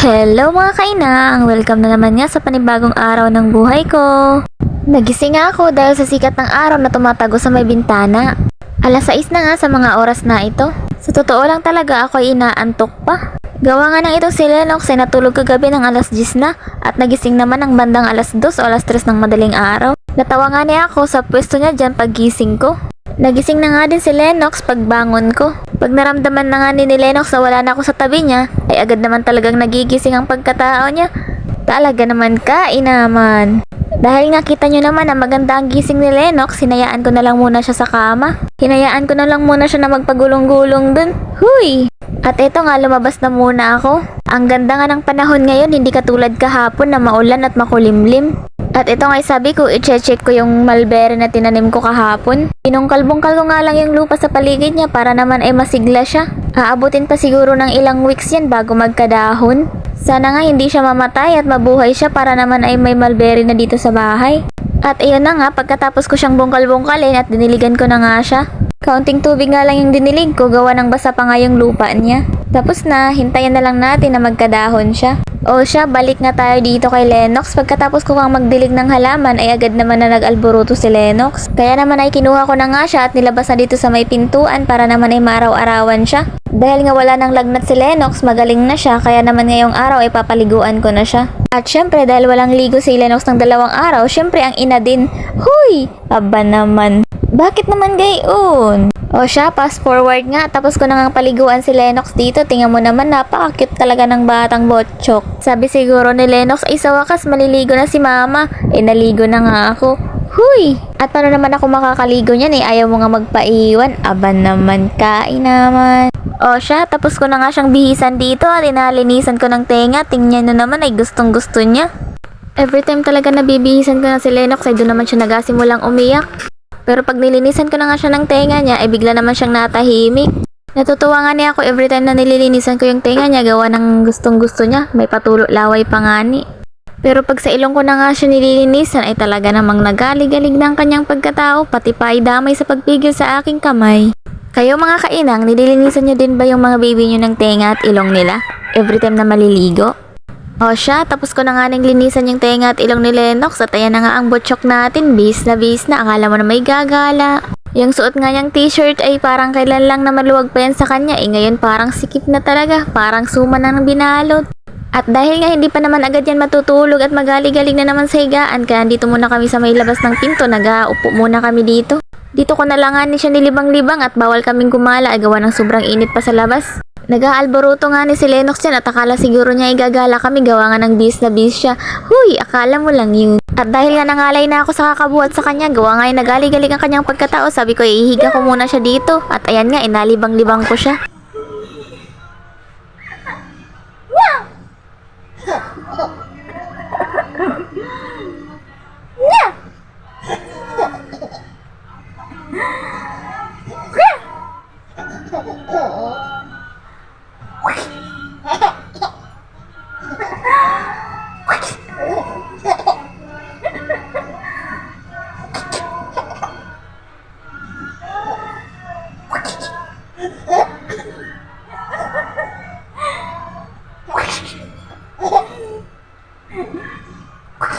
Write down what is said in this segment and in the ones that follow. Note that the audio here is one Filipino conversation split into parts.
Hello mga kainang! Welcome na naman nga sa panibagong araw ng buhay ko. Nagising nga ako dahil sa sikat ng araw na tumatago sa may bintana. Alas 6 na nga sa mga oras na ito. Sa totoo lang talaga ako ay inaantok pa. Gawa nga ng itong si Lennox ay natulog kagabi ng alas 10 na at nagising naman ng bandang alas 2 o alas 3 ng madaling araw. Natawa nga niya ako sa pwesto niya dyan paggising ko. Nagising na nga din si Lennox pagbangon ko. Pag naramdaman na nga ni Lennox na wala na ako sa tabi niya, ay agad naman talagang nagigising ang pagkatao niya. Talaga naman kainaman. Dahil nga kita nyo naman na maganda ang gising ni Lennox, hinayaan ko na lang muna siya sa kama. Hinayaan ko na lang muna siya na magpagulong-gulong dun. Huy! At eto nga, lumabas na muna ako. Ang ganda nga ng panahon ngayon, hindi katulad kahapon na maulan at makulimlim. At ito nga sabi ko, i-check ko yung mulberry na tinanim ko kahapon. Pinungkal-bungkal ko nga lang yung lupa sa paligid niya para naman ay masigla siya. Aabutin pa siguro ng ilang weeks yan bago magkadahon. Sana nga hindi siya mamatay at mabuhay siya para naman ay may mulberry na dito sa bahay. At ayun na nga, pagkatapos ko siyang bungkal-bungkalin at diniligan ko na nga siya. Kaunting tubig nga lang yung dinilig ko, gawa ng basa pa nga yung lupa niya. Tapos na, hintayin na lang natin na magkadahon siya. O siya, balik nga tayo dito kay Lennox. Pagkatapos ko kang magdilig ng halaman ay agad naman na nag-alboruto si Lennox. Kaya naman ay kinuha ko na nga siya at nilabas na dito sa may pintuan para naman ay maaraw-arawan siya. Dahil nga wala nang lagnat si Lennox, magaling na siya, kaya naman ngayong araw ay papaliguan ko na siya. At syempre dahil walang ligo si Lennox ng 2 araw, syempre ang ina din. Huy! Aba naman. Bakit naman gayon? O siya, fast forward nga, tapos ko na ngang paliguan si Lennox dito. Tingnan mo naman, napaka-cute talaga ng batang botchok. Sabi siguro ni Lennox, ay sa wakas maliligo na si mama. Naligo na nga ako. Huy! At paano naman ako makakaligo niyan ayaw mo nga magpaiwan. Aba naman, kain naman. O siya, tapos ko na nga siyang bihisan dito at inalinisan ko ng tenga. Tingnan nyo naman ay gustong gusto niya. Every time talaga nabibihisan ko na si Lennox ay doon naman siya nagasimulang umiyak. Pero pag nilinisan ko na nga siya ng tenga niya, ay bigla naman siyang natahimik. Natutuwa nga niya ako every time na nililinisan ko yung tenga niya, gawa ng gustong gusto niya. May patulo laway pa nga ni. Pero pag sa ilong ko na nga siya nililinisan, ay talaga namang nagalig-galig ng kanyang pagkatao, pati pa ay damay sa pagpigil sa aking kamay. Kayo mga kainang, nililinisan niyo din ba yung mga baby niyo ng tenga at ilong nila? Every time na maliligo? O siya, tapos ko na nga nang linisan yung tenga at ilong ni Lennox at ayan na nga ang botchok natin, bis na, akala mo na may gagala. Yung suot nga niyang t-shirt ay parang kailan lang na maluwag pa yan sa kanya, ngayon parang sikip na talaga, parang suma na ng binalot. At dahil nga hindi pa naman agad yan matutulog at magaling-galing na naman sa higaan, kaya dito muna kami sa may labas ng pinto, nag-uupo muna kami dito. Dito ko na lang nga ni siya nilibang-libang at bawal kaming gumala, gawa ng sobrang init pa sa labas. Nag-aalboruto nga ni si Lennox dyan at akala siguro niya igagala kami, gawa nga ng bis na bis siya. Huy, akala mo lang yun. At dahil nga nangalay na ako sa kakabuhat sa kanya, gawa nga yung nagali-galing ang kanyang pagkatao, sabi ko ihiga ko muna siya dito. At ayan nga, inalibang-libang ko siya.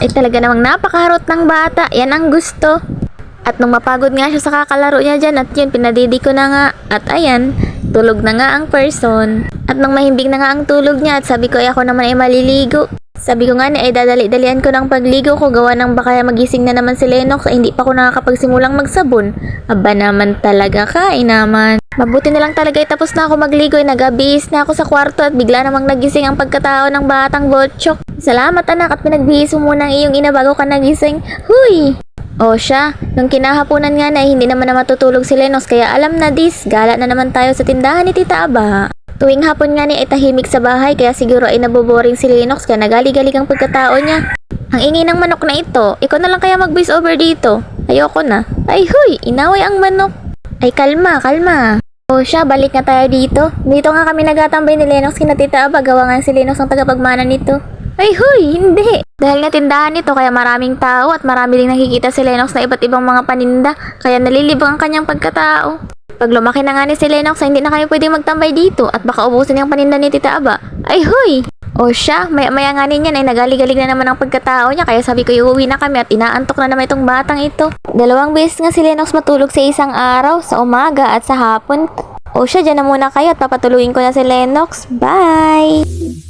Ay talaga namang napakaharot ng bata, yan ang gusto. At nung mapagod nga siya sa kakalaro niya dyan at yun, pinadidi ko na nga. At ayan, tulog na nga ang person. At nung mahimbing na nga ang tulog niya at sabi ko ay ako naman ay maliligo. Sabi ko nga na ay dadali-dalian ko ng pagligo ko, gawa ng baka magising na naman si Lennox ay hindi pa ako nakakapagsimulang magsabon. Aba naman talaga, kain naman. Mabuti na lang talaga ay tapos na ako magligo ay nagabihis na ako sa kwarto at bigla namang nagising ang pagkatao ng batang botchok. Salamat anak at pinagbihis mo muna ang iyong ina bago ka nagising. Huy! O siya, nung kinahaponan nga na hindi naman na matutulog si Lennox kaya alam na dis, gala na naman tayo sa tindahan ni Tita Aba. Tuwing hapon nga ni ay tahimik sa bahay kaya siguro ay naboboring si Lennox kaya nagali-galig ang pagkatao niya. Ang ingay ng manok na ito, ikaw na lang kaya mag-voice over dito. Ayoko na. Ay huy, inaway ang manok. Ay kalma, kalma. O siya, balik nga tayo dito. Dito nga kami nagatambay ni Lennox kina Tita Aba, gawa nga si Lennox ang tagapagmana nito. Ay huy, hindi. Dahil nga tindahan nito kaya maraming tao at marami ding nakikita si Lennox na iba't ibang mga paninda kaya nalilibang ang kanyang pagkatao. Pag lumaki na nga ni si Lennox ay hindi na kami pwedeng magtambay dito at baka ubusin yung paninda ni Tita Aba. Ay huy! O siya, maya nga ninyan ay nagalig-galig na naman ang pagkatao niya kaya sabi ko iuwi na kami at inaantok na naman itong batang ito. 2 beses nga si Lennox matulog sa isang araw, sa umaga at sa hapon. O siya, dyan na muna kayo at papatuluin ko na si Lennox. Bye!